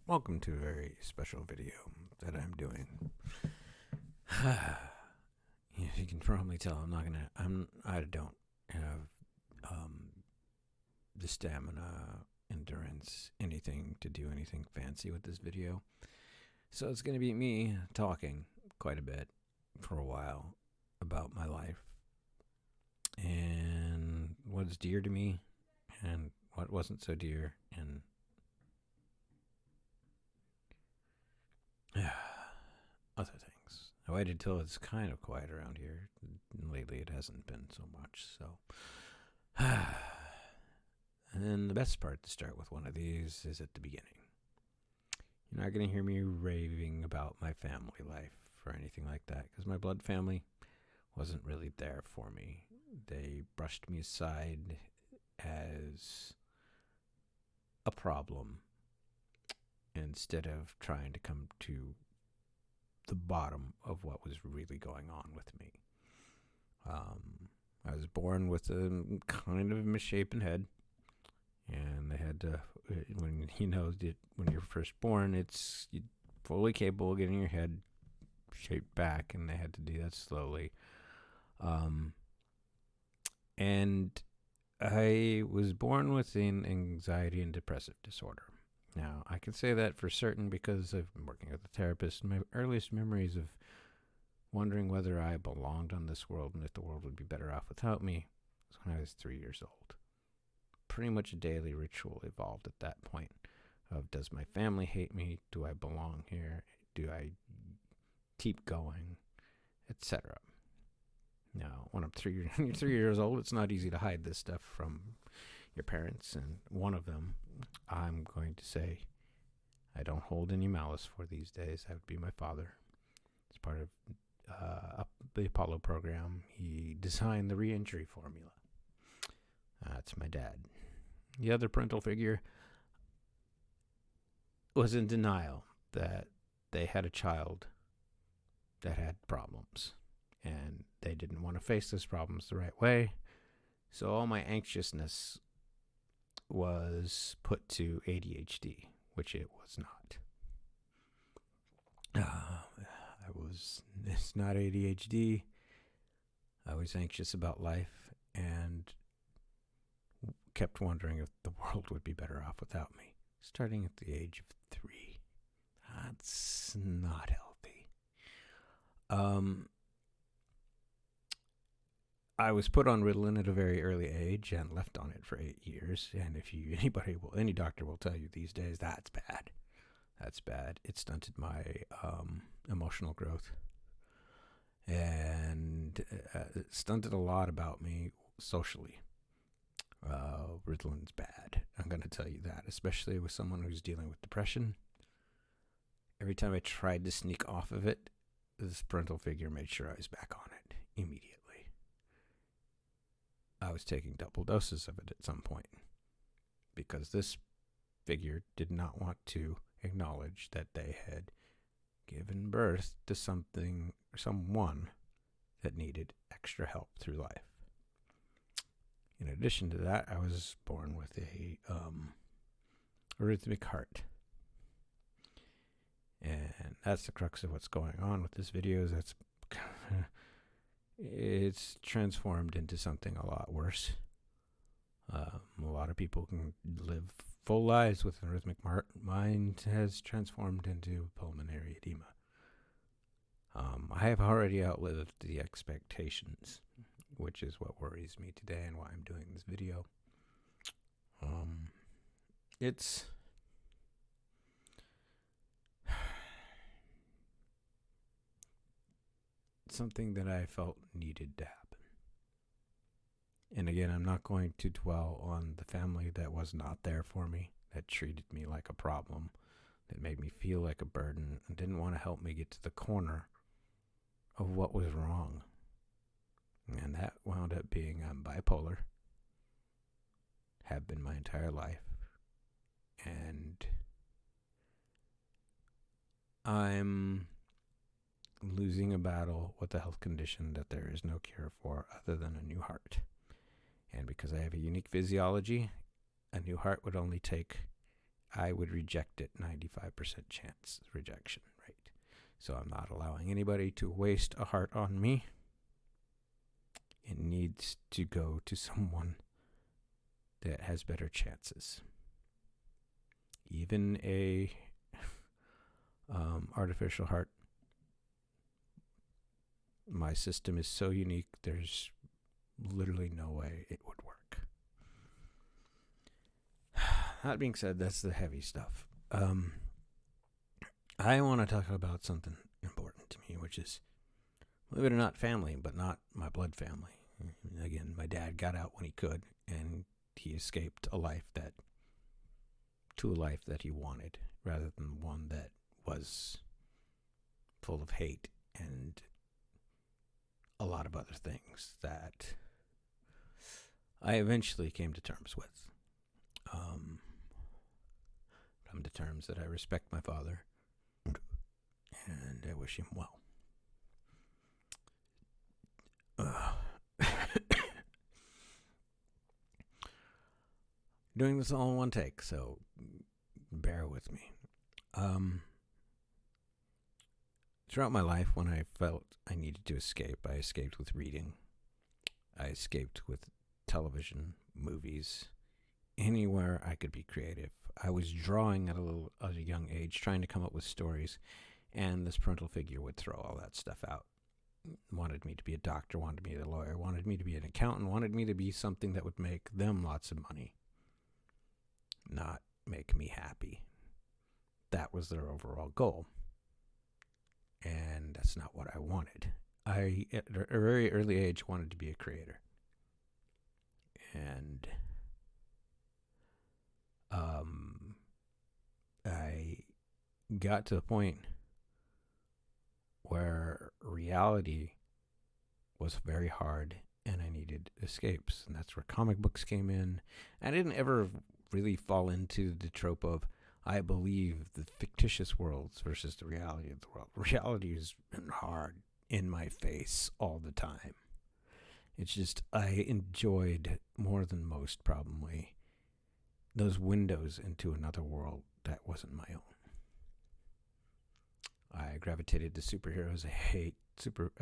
Welcome to a very special video that I'm doing. You can probably tell I don't have the stamina, endurance, anything to do anything fancy with this video. So it's going to be me talking quite a bit for a while about my life and what's dear to me and what wasn't so dear, and other things. I waited till it's kind of quiet around here. Lately it hasn't been so much, so. And the best part to start with one of these is at the beginning. You're not going to hear me raving about my family life or anything like that, because my blood family wasn't really there for me. They brushed me aside as a problem instead of trying to come to the bottom of what was really going on with me. I was born with a kind of misshapen head, and they had to, when you're first born, it's fully capable of getting your head shaped back, and they had to do that slowly. And I was born with an anxiety and depressive disorder. Now, I can say that for certain because I've been working with a therapist. My earliest memories of wondering whether I belonged on this world and if the world would be better off without me was when I was 3 years old. Pretty much a daily ritual evolved at that point of, does my family hate me? Do I belong here? Do I keep going? Etc. Now, when you're 3 years old, it's not easy to hide this stuff from your parents, and one of them, I'm going to say, I don't hold any malice for these days. That would be my father. As part of the Apollo program, he designed the re-entry formula. That's my dad. The other parental figure was in denial that they had a child that had problems, and they didn't want to face those problems the right way. So all my anxiousness was put to ADHD, which it was not. It's not ADHD. I was anxious about life and kept wondering if the world would be better off without me, starting at the age of 3. That's not healthy. I was put on Ritalin at a very early age and left on it for 8 years. And if any doctor will tell you these days, that's bad. That's bad. It stunted my emotional growth, and it stunted a lot about me socially. Ritalin's bad. I'm going to tell you that, especially with someone who's dealing with depression. Every time I tried to sneak off of it, this parental figure made sure I was back on it immediately. I was taking double doses of it at some point because this figure did not want to acknowledge that they had given birth to someone that needed extra help through life. In addition to that, I was born with a arrhythmic heart. And that's the crux of what's going on with this video. Is it's transformed into something a lot worse. A lot of people can live full lives with an arrhythmic heart. Mine has transformed into pulmonary edema. I have already outlived the expectations, which is what worries me today and why I'm doing this video. It's something that I felt needed to happen. And again, I'm not going to dwell on the family that was not there for me, that treated me like a problem, that made me feel like a burden, and didn't want to help me get to the corner of what was wrong. And that wound up being I'm bipolar, have been my entire life, and I'm losing a battle with a health condition that there is no cure for other than a new heart. And because I have a unique physiology, a new heart would only take I would reject it 95% chance rejection rate. So I'm not allowing anybody to waste a heart on me. It needs to go to someone that has better chances. Even a artificial heart, my system is so unique, there's literally no way it would work. That being said, that's the heavy stuff. I want to talk about something important to me, which is, believe it or not, family, but not my blood family. Again, my dad got out when he could, and he escaped a life that he wanted, rather than one that was full of hate and a lot of other things that I eventually came to terms with. Come to terms that I respect my father and I wish him well. Doing this all in one take, so bear with me. Throughout my life, when I felt I needed to escape, I escaped with reading. I escaped with television, movies, anywhere I could be creative. I was drawing at a young age, trying to come up with stories, and this parental figure would throw all that stuff out. Wanted me to be a doctor, wanted me to be a lawyer, wanted me to be an accountant, wanted me to be something that would make them lots of money, not make me happy. That was their overall goal. And that's not what I wanted. I, at a very early age, wanted to be a creator. And I got to the point where reality was very hard and I needed escapes. And that's where comic books came in. I didn't ever really fall into the trope of, I believe the fictitious worlds versus the reality of the world. Reality is hard in my face all the time. It's just, I enjoyed more than most probably those windows into another world that wasn't my own. I gravitated to superheroes. I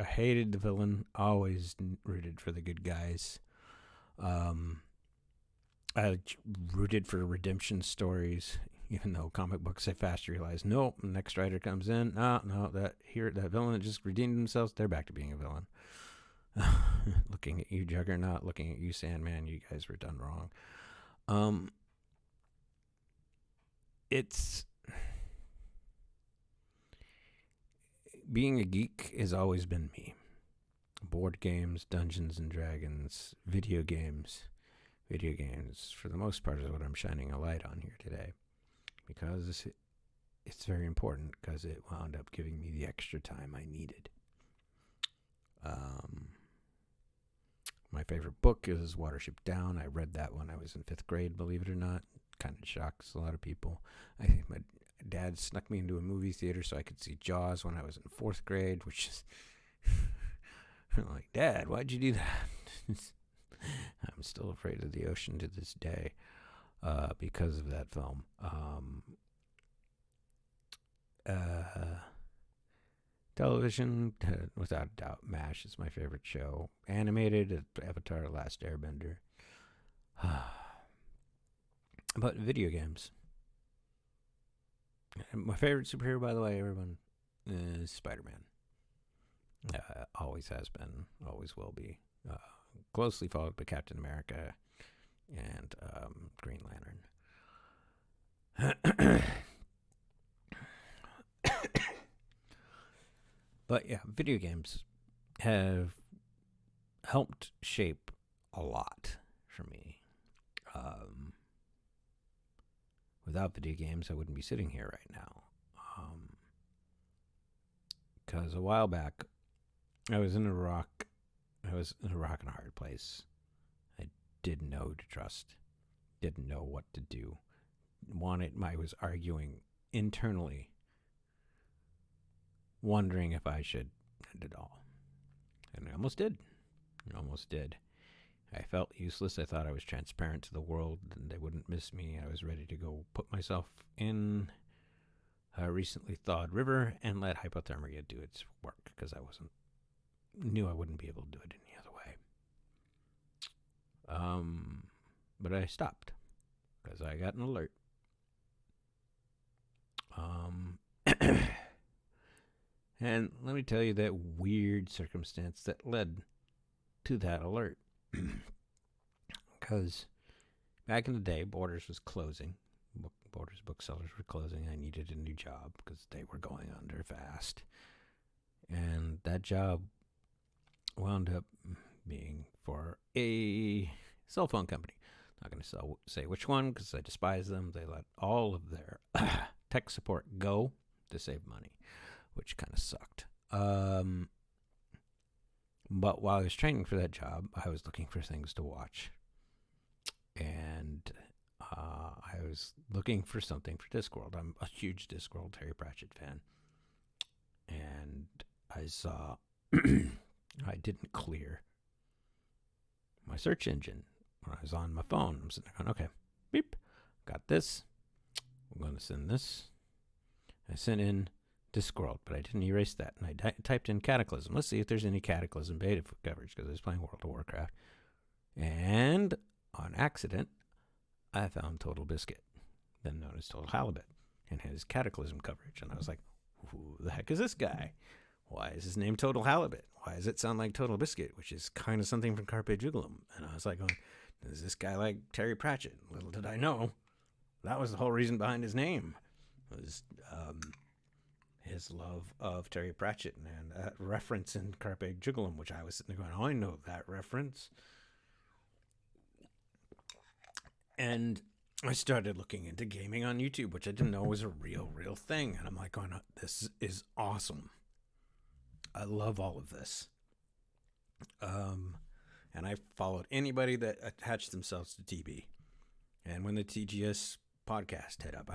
hated the villain. Always rooted for the good guys. I rooted for redemption stories. Even though comic books, I fast realized, nope, next writer comes in, no, that villain that just redeemed themselves, they're back to being a villain. Looking at you, Juggernaut, looking at you, Sandman, you guys were done wrong. It's being a geek has always been me. Board games, Dungeons and Dragons, video games. Video games, for the most part, is what I'm shining a light on here today. Because it's very important, because it wound up giving me the extra time I needed. My favorite book is Watership Down. I read that when I was in 5th grade, believe it or not. Kind of shocks a lot of people. I think my dad snuck me into a movie theater so I could see Jaws when I was in 4th grade, which is... I'm like, Dad, why'd you do that? I'm still afraid of the ocean to this day. Because of that film. Television, without a doubt, MASH is my favorite show. Animated, Avatar: Last Airbender. But video games. My favorite superhero, by the way, everyone, is Spider-Man. Always has been, always will be. Closely followed by Captain America and Green Lantern. But yeah, video games have helped shape a lot for me. Without video games, I wouldn't be sitting here right now. Because a while back, I was in a rock and a hard place. I didn't know who to trust. Didn't know what to do. I was arguing internally, wondering if I should end it all. And I almost did. I felt useless. I thought I was transparent to the world and they wouldn't miss me. I was ready to go put myself in a recently thawed river and let hypothermia do its work because knew I wouldn't be able to do it any other way. But I stopped because I got an alert. And let me tell you that weird circumstance that led to that alert. Because back in the day, Borders was closing. Borders booksellers were closing. I needed a new job because they were going under fast. And that job wound up being for a cell phone company. Not going to say which one because I despise them. They let all of their tech support go to save money, which kind of sucked. But while I was training for that job, I was looking for things to watch. And I was looking for something for Discworld. I'm a huge Discworld Terry Pratchett fan. And I saw I didn't clear my search engine when I was on my phone. I'm sitting there going, okay, beep, got this. I'm going to send this. I sent in Discworld, but I didn't erase that. And I typed in Cataclysm. Let's see if there's any Cataclysm beta coverage because I was playing World of Warcraft. And on accident, I found Total Biscuit, then known as Total Halibut, and his Cataclysm coverage. And I was like, who the heck is this guy? Why is his name Total Halibut? Why does it sound like Total Biscuit, which is kind of something from Carpe Jugulum? And I was like, is this guy like Terry Pratchett? Little did I know, that was the whole reason behind his name. Was his love of Terry Pratchett and that reference in Carpe Jugulum, which I was sitting there going, oh, I know that reference. And I started looking into gaming on YouTube, which I didn't know was a real thing. And I'm like, oh, no, this is awesome. I love all of this. And I followed anybody that attached themselves to TB. And when the TGS podcast hit up,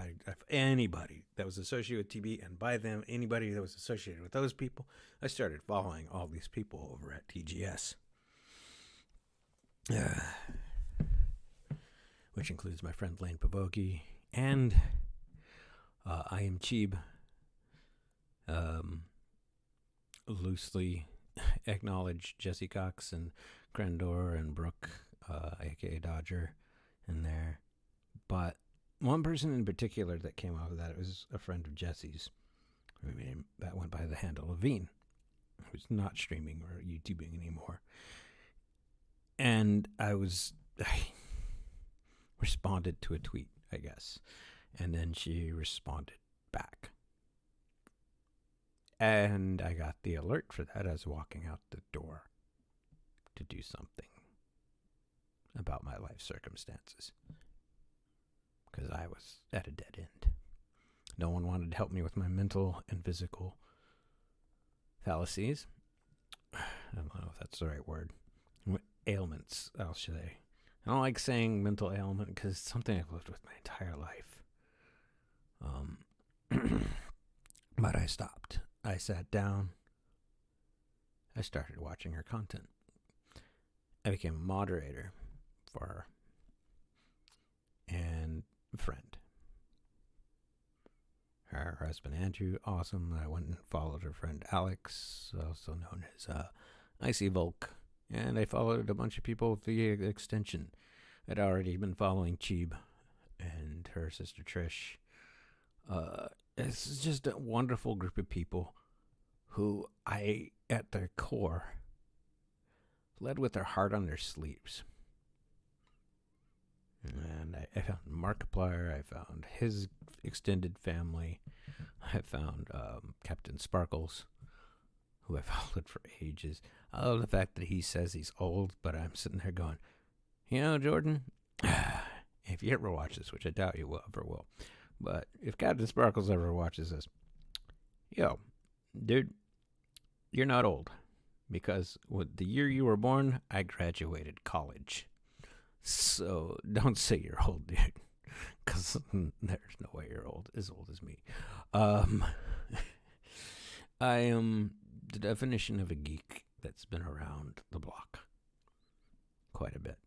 anybody that was associated with TB, and by them, anybody that was associated with those people, I started following all these people over at TGS. Which includes my friend Lane Pavoki and I Am Cheeb, loosely acknowledge Jesse Cox and Crendor and Brooke, aka Dodger, in there. But one person in particular that came out of that was a friend of Jesse's, that went by the handle Levine, who's not streaming or YouTubing anymore. And I responded to a tweet, I guess. And then she responded back. And I got the alert for that as walking out the door to do something about my life circumstances. Because I was at a dead end. No one wanted to help me with my mental and physical fallacies. I don't know if that's the right word. Ailments, I'll say. I don't like saying mental ailment because it's something I've lived with my entire life. But I stopped. I sat down. I started watching her content. I became a moderator for her and a friend. Her husband Andrew, awesome. I went and followed her friend Alex, also known as Icy Volk. And I followed a bunch of people via extension. I'd already been following Cheeb and her sister Trish. It's just a wonderful group of people who I, at their core, led with their heart on their sleeves. And I found Markiplier. I found his extended family. I found Captain Sparkles, who I followed for ages. I love the fact that he says he's old, but I'm sitting there going, you know, Jordan, if you ever watch this, which I doubt you ever will, but if Captain Sparkles ever watches this, yo, dude, you're not old, because with the year you were born, I graduated college. So don't say you're old, dude, because there's no way you're as old as me. I am the definition of a geek that's been around the block quite a bit.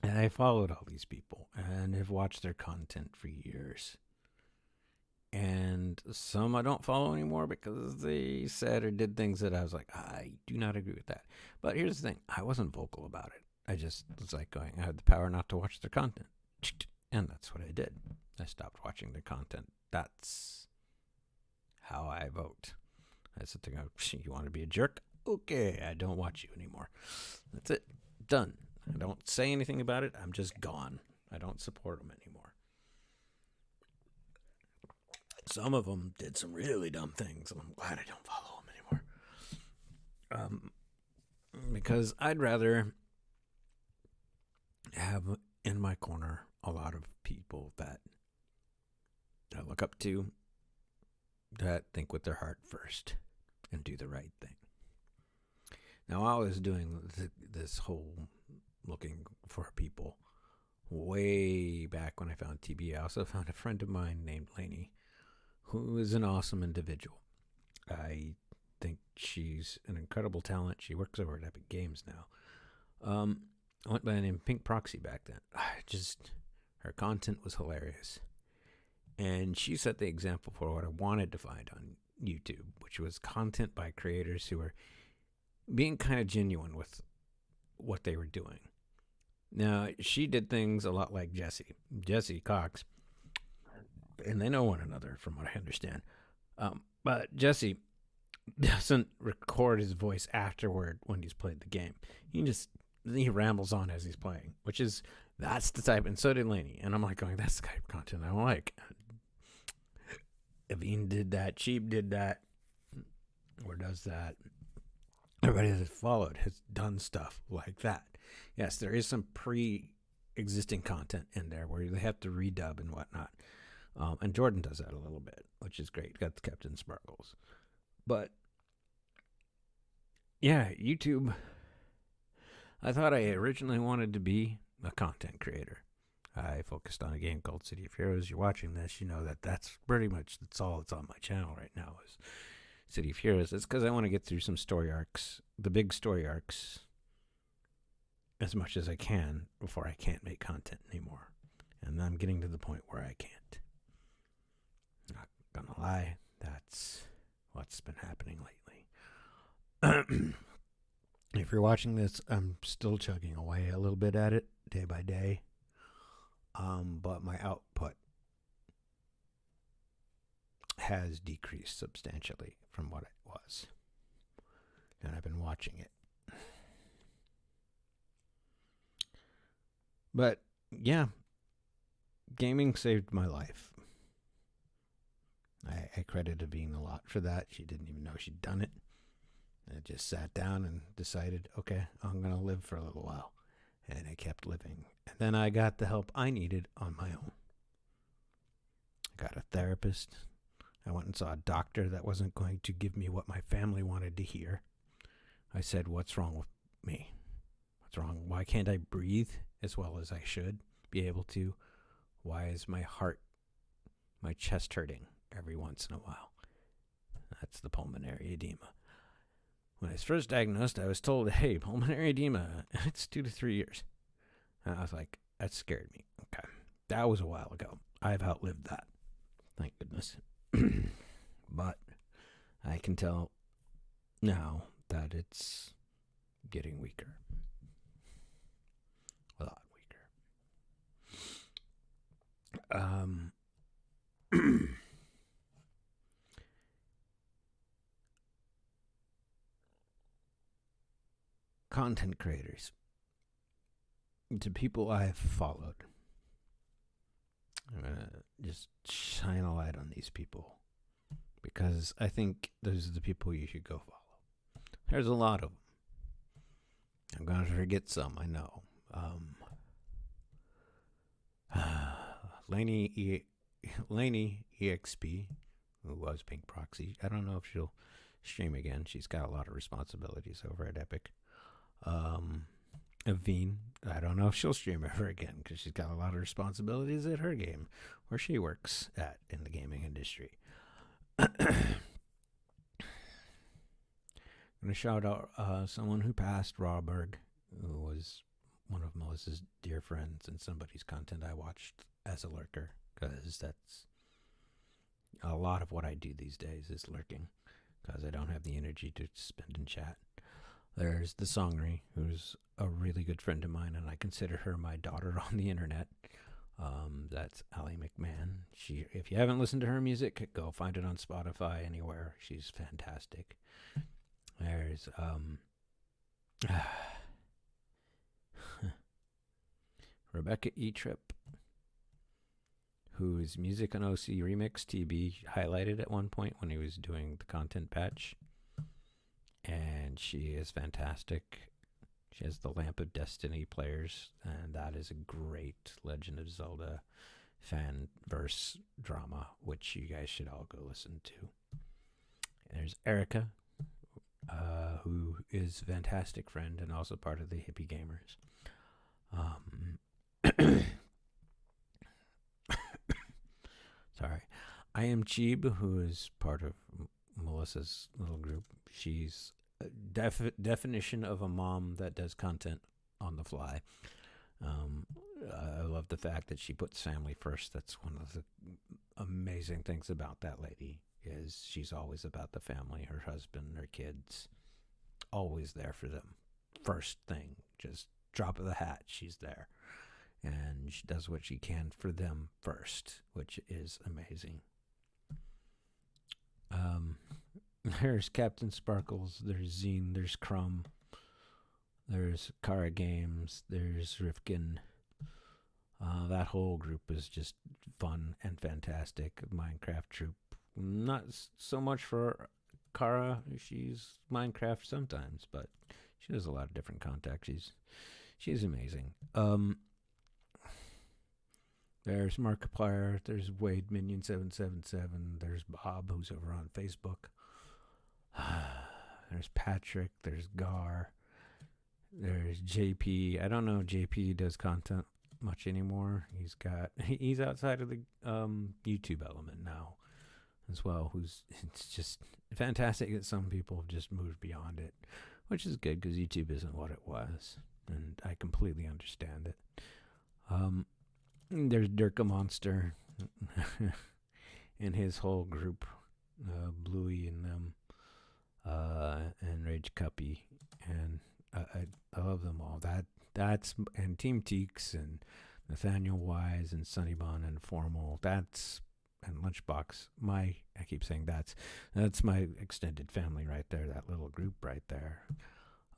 And I followed all these people and have watched their content for years. And some I don't follow anymore because they said or did things that I was like, I do not agree with that. But here's the thing, I wasn't vocal about it. I just was like going, I had the power not to watch their content. And that's what I did. I stopped watching their content. That's how I vote. I sit there and go, you want to be a jerk? Okay, I don't watch you anymore. That's it. Done. I don't say anything about it. I'm just gone. I don't support them anymore. Some of them did some really dumb things, and I'm glad I don't follow them anymore. Because I'd rather have in my corner a lot of people that I look up to, that think with their heart first and do the right thing. Now, I was doing this whole looking for people way back when I found TB. I also found a friend of mine named Lainey, who is an awesome individual. I think she's an incredible talent. She works over at Epic Games now. I went by the name Pink Proxy back then. Her content was hilarious. And she set the example for what I wanted to find on YouTube, which was content by creators who were being kind of genuine with what they were doing. Now, she did things a lot like Jesse Cox, and they know one another from what I understand. But Jesse doesn't record his voice afterward when he's played the game. He rambles on as he's playing, that's the type, and so did Lainey. And I'm like going, that's the type of content I don't like. Aveen did that, Cheap did that, or does that. Everybody that's followed has done stuff like that. Yes, there is some pre-existing content in there where they have to redub and whatnot. And Jordan does that a little bit, which is great. Got the Captain Sparkles. But, yeah, YouTube, I thought I originally wanted to be a content creator. I focused on a game called City of Heroes. You're watching this, you know that's pretty much all that's on my channel right now is City of Heroes. It's because I want to get through some story arcs, the big story arcs, as much as I can before I can't make content anymore. And I'm getting to the point where I can't. Not gonna lie, that's what's been happening lately. If you're watching this, I'm still chugging away a little bit at it day by day. But my output has decreased substantially from what it was. And I've been watching it. But, yeah, gaming saved my life. I credit Aveen a lot for that. She didn't even know she'd done it. I just sat down and decided, okay, I'm going to live for a little while. And I kept living. And then I got the help I needed on my own. I got a therapist. I went and saw a doctor that wasn't going to give me what my family wanted to hear. I said, what's wrong with me? What's wrong? Why can't I breathe as well as I should be able to? Why is my chest hurting every once in a while? That's the pulmonary edema. When I was first diagnosed, I was told, hey, pulmonary edema, it's 2 to 3 years. And I was like, that scared me. Okay. That was a while ago. I've outlived that. Thank goodness. But I can tell now that it's getting weaker. A lot weaker. Content creators, to people I've followed, I'm going to just shine a light on these people because I think those are the people you should go follow. There's a lot of them. I'm going to forget some, I know. Lainey EXP, who was Pink Proxy. I don't know if she'll stream again. She's got a lot of responsibilities over at Epic. Aveen, I don't know if she'll stream ever again because she's got a lot of responsibilities at her game where she works at in the gaming industry. I'm going to shout out someone who passed, Rawberg, who was one of Melissa's dear friends and somebody's content I watched as a lurker, because that's a lot of what I do these days is lurking, because I don't have the energy to spend in chat. There's the Songry, who's a really good friend of mine, and I consider her my daughter on the internet. That's Allie McMahon. If you haven't listened to her music, go find it on Spotify, anywhere. She's fantastic. There's Rebecca E-Trip, whose music on OC Remix TB highlighted at one point when he was doing the content patch. And she is fantastic. She has the Lamp of Destiny players, and that is a great Legend of Zelda fan verse drama, which you guys should all go listen to. There's Erica, who is a fantastic friend and also part of the Hippie Gamers. Sorry. I am Cheeb, who is part of Melissa's little group. She's a definition of a mom that does content on the fly. I love the fact that she puts family first. That's one of the amazing things about that lady, is she's always about the family, her husband, her kids, always there for them. First thing, just drop of the hat, she's there. And she does what she can for them first, which is amazing. There's Captain Sparkles, there's Zine, there's Crumb, there's Kara Games, there's Rifkin. That whole group is just fun and fantastic. Minecraft troop. Not so much for Kara. She's Minecraft sometimes, but she does a lot of different content. She's amazing. There's Markiplier, there's Wade Minion 777, there's Bob, who's over on Facebook. There's Patrick, there's Gar, there's JP. I don't know if JP does content much anymore. He's outside of the YouTube element now as well, it's just fantastic that some people have just moved beyond it, which is good because YouTube isn't what it was, and I completely understand it. There's Dirka Monster and his whole group, Bluey and them, and Rage Cuppy, and I love them all. That's and Team Teeks and Nathaniel Wise and Sunnybon and Formal. That's and Lunchbox. I keep saying that's my extended family right there. That little group right there.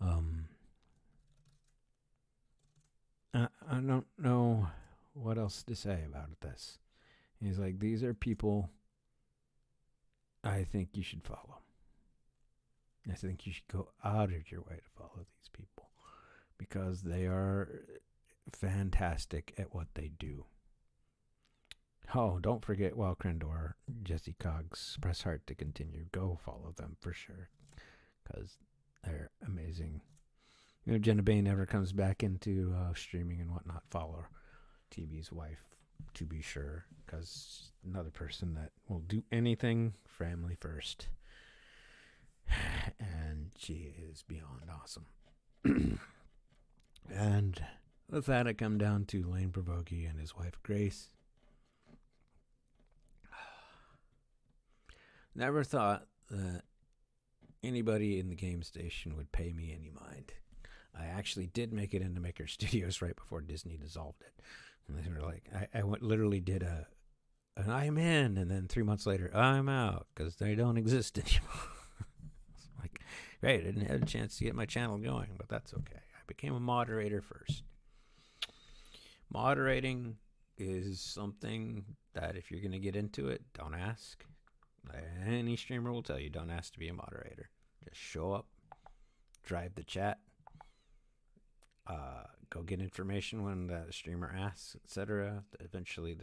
I don't know what else to say about this. He's like, these are people I think you should follow. I think you should go out of your way to follow these people because they are fantastic at what they do. Oh, don't forget Wild Crendor, Jesse Cogs, Press Heart to Continue. Go follow them for sure because they're amazing. If Jenna Bain ever comes back into streaming and whatnot, follow her. TB's wife, to be sure, because another person that will do anything family first. And she is beyond awesome. And with that, I come down to Lane Provoki and his wife, Grace. Never thought that anybody in the game station would pay me any mind. I actually did make it into Maker Studios right before Disney dissolved it. And they were like, I literally did an I'm in, and then 3 months later, I'm out, because they don't exist anymore. It's like, great, I didn't have a chance to get my channel going, but that's okay. I became a moderator first. Moderating is something that if you're going to get into it, don't ask. Any streamer will tell you, don't ask to be a moderator. Just show up, drive the chat, go get information when the streamer asks, etc. Eventually,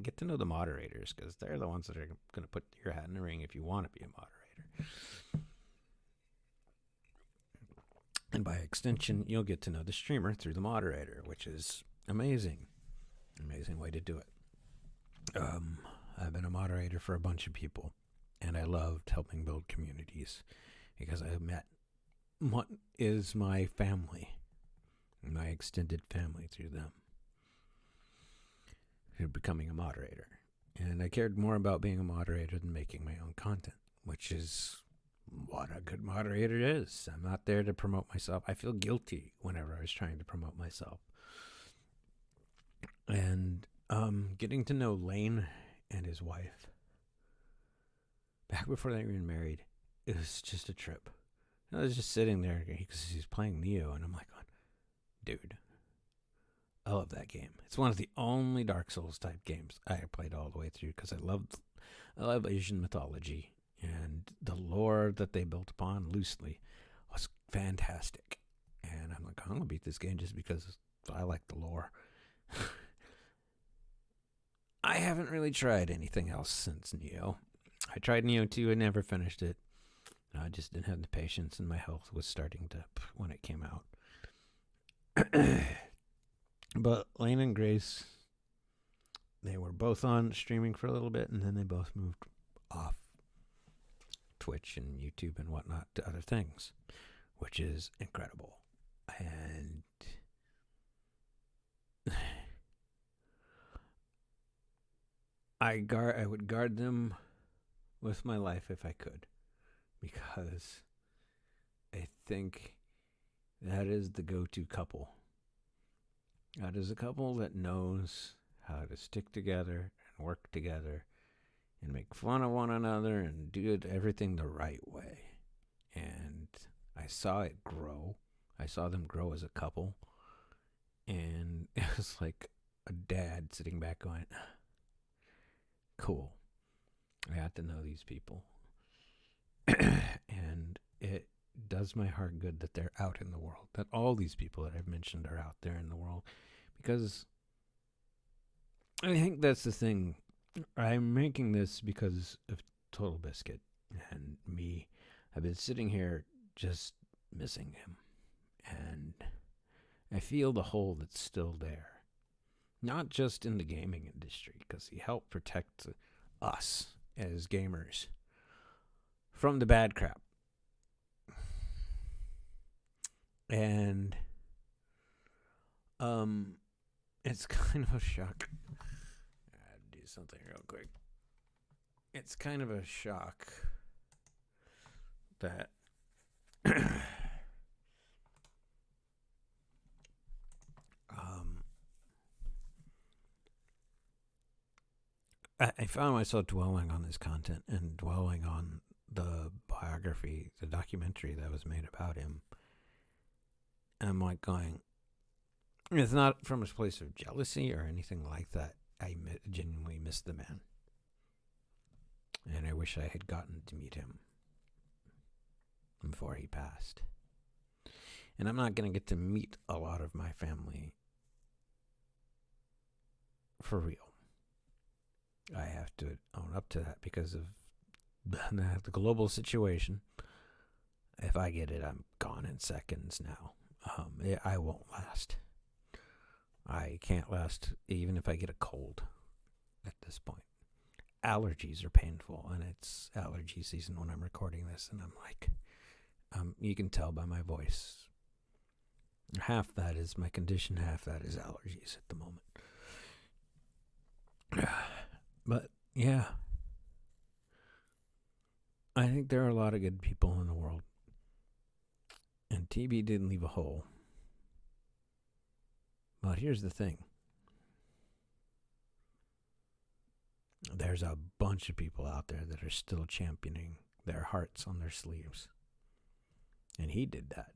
get to know the moderators because they're the ones that are going to put your hat in the ring if you want to be a moderator. And by extension, you'll get to know the streamer through the moderator, which is amazing. Amazing way to do it. I've been a moderator for a bunch of people, and I loved helping build communities because I met what is my family. my extended family through them, through becoming a moderator. And I cared more about being a moderator than making my own content, which is what a good moderator is. I'm not there to promote myself. I feel guilty whenever I was trying to promote myself. And getting to know Lane and his wife, back before they were even married, it was just a trip. I was just sitting there because he's playing Neo, and I'm like, dude, I love that game. It's one of the only Dark Souls type games I played all the way through because I love Asian mythology, and the lore that they built upon loosely was fantastic. And I'm like, I'm gonna beat this game just because I like the lore. I haven't really tried anything else since Neo. I tried Neo 2, I never finished it. I just didn't have the patience, and my health was starting to when it came out. But Lane and Grace, they were both on streaming for a little bit, and then they both moved off Twitch and YouTube and whatnot to other things, which is incredible. And I would guard them with my life if I could, because I think that is the go-to couple. That is a couple that knows how to stick together and work together and make fun of one another and do everything the right way. And I saw it grow. I saw them grow as a couple. And it was like a dad sitting back going, cool. I got to know these people. And it does my heart good that they're out in the world, that all these people that I've mentioned are out there in the world, because I think that's the thing. I'm making this because of Total Biscuit and me. I've been sitting here just missing him, and I feel the hole that's still there, not just in the gaming industry, because he helped protect us as gamers from the bad crap. And it's kind of a shock. I had to do something real quick. It's kind of a shock that I found myself dwelling on this content and dwelling on the biography, the documentary that was made about him. I'm like going, it's not from a place of jealousy or anything like that. I genuinely miss the man. And I wish I had gotten to meet him before he passed. And I'm not going to get to meet a lot of my family for real. I have to own up to that because of the global situation. If I get it, I'm gone in seconds now. I won't last. I can't last even if I get a cold at this point. Allergies are painful, and it's allergy season when I'm recording this, and I'm like, you can tell by my voice. Half that is my condition, half that is allergies at the moment. But, yeah. I think there are a lot of good people in the world. And TB didn't leave a hole. But here's the thing. There's a bunch of people out there that are still championing their hearts on their sleeves. And he did that.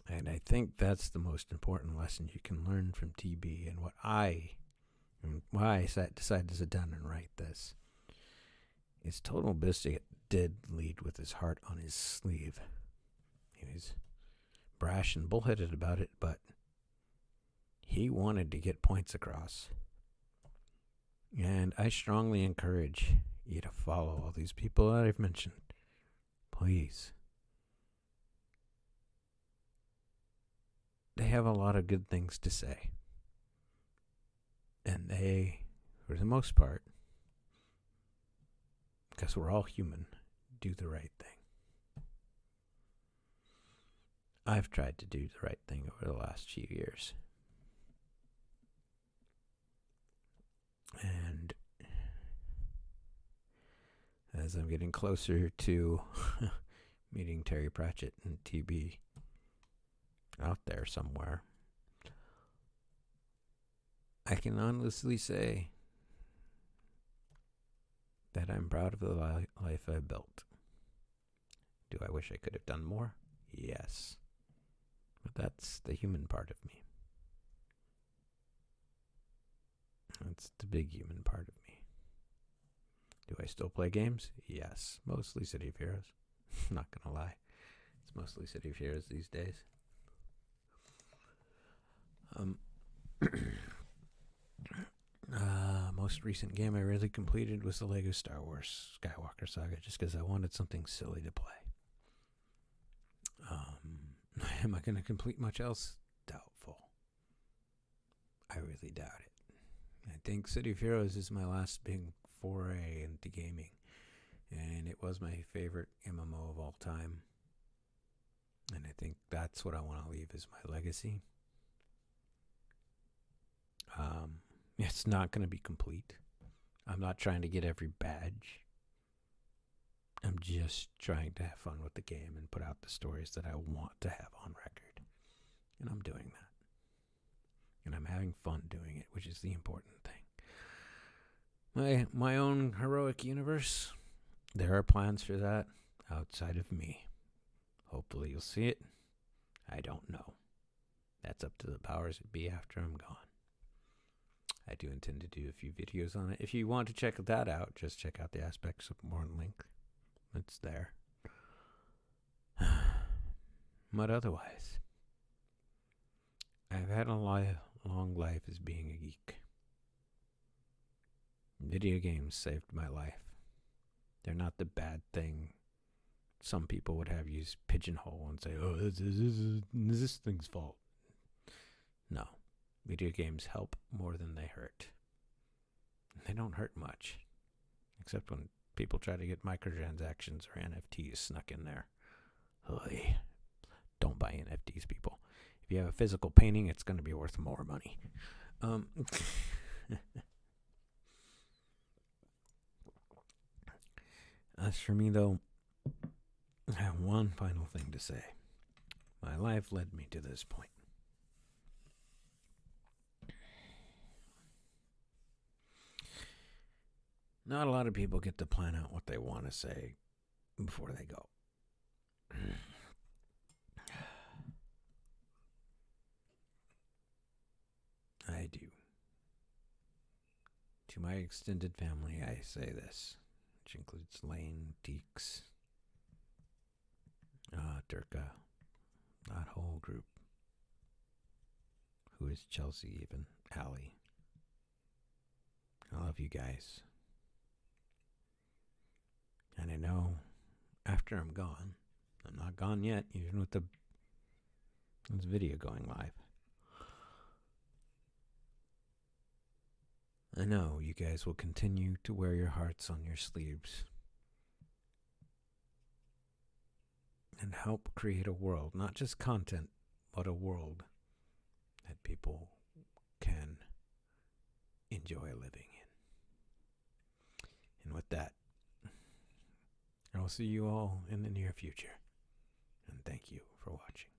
And I think that's the most important lesson you can learn from TB, and why I decided to sit down and write this. Is Total Biscuit did lead with his heart on his sleeve. He was brash and bullheaded about it, but he wanted to get points across. And I strongly encourage you to follow all these people that I've mentioned. Please. They have a lot of good things to say. And they, for the most part, because we're all human, do the right thing. I've tried to do the right thing over the last few years. And as I'm getting closer to meeting Terry Pratchett and TB out there somewhere, I can honestly say that I'm proud of the life I've built. Do I wish I could have done more? Yes. But that's the human part of me. That's the big human part of me. Do I still play games? Yes. Mostly City of Heroes. Not gonna lie. It's mostly City of Heroes these days. Most recent game I really completed was the Lego Star Wars Skywalker Saga, just because I wanted something silly to play. Am I going to complete much else? Doubtful. I really doubt it. I think City of Heroes is my last big foray into gaming, and it was my favorite MMO of all time. And I think that's what I want to leave as my legacy. It's not going to be complete. I'm not trying to get every badge. I'm just trying to have fun with the game and put out the stories that I want to have on record. And I'm doing that. And I'm having fun doing it, which is the important thing. My own heroic universe, there are plans for that outside of me. Hopefully you'll see it. I don't know. That's up to the powers that be after I'm gone. I do intend to do a few videos on it. If you want to check that out, just check out the Aspects of More link. It's there. But otherwise, I've had a long life as being a geek. Video games saved my life. They're not the bad thing some people would have you pigeonhole and say, oh, this is this thing's fault. No. Video games help more than they hurt. They don't hurt much. Except when people try to get microtransactions or NFTs snuck in there. Oy. Don't buy NFTs, people. If you have a physical painting, it's going to be worth more money. As for me, though, I have one final thing to say. My life led me to this point. Not a lot of people get to plan out what they want to say before they go. I do. To my extended family, I say this, which includes Lane, Deeks, Durka, that whole group. Who is Chelsea even? Allie. I love you guys. And I know after I'm gone, I'm not gone yet, even with this video going live. I know you guys will continue to wear your hearts on your sleeves and help create a world, not just content, but a world that people can enjoy living in. And with that, I will see you all in the near future. And thank you for watching.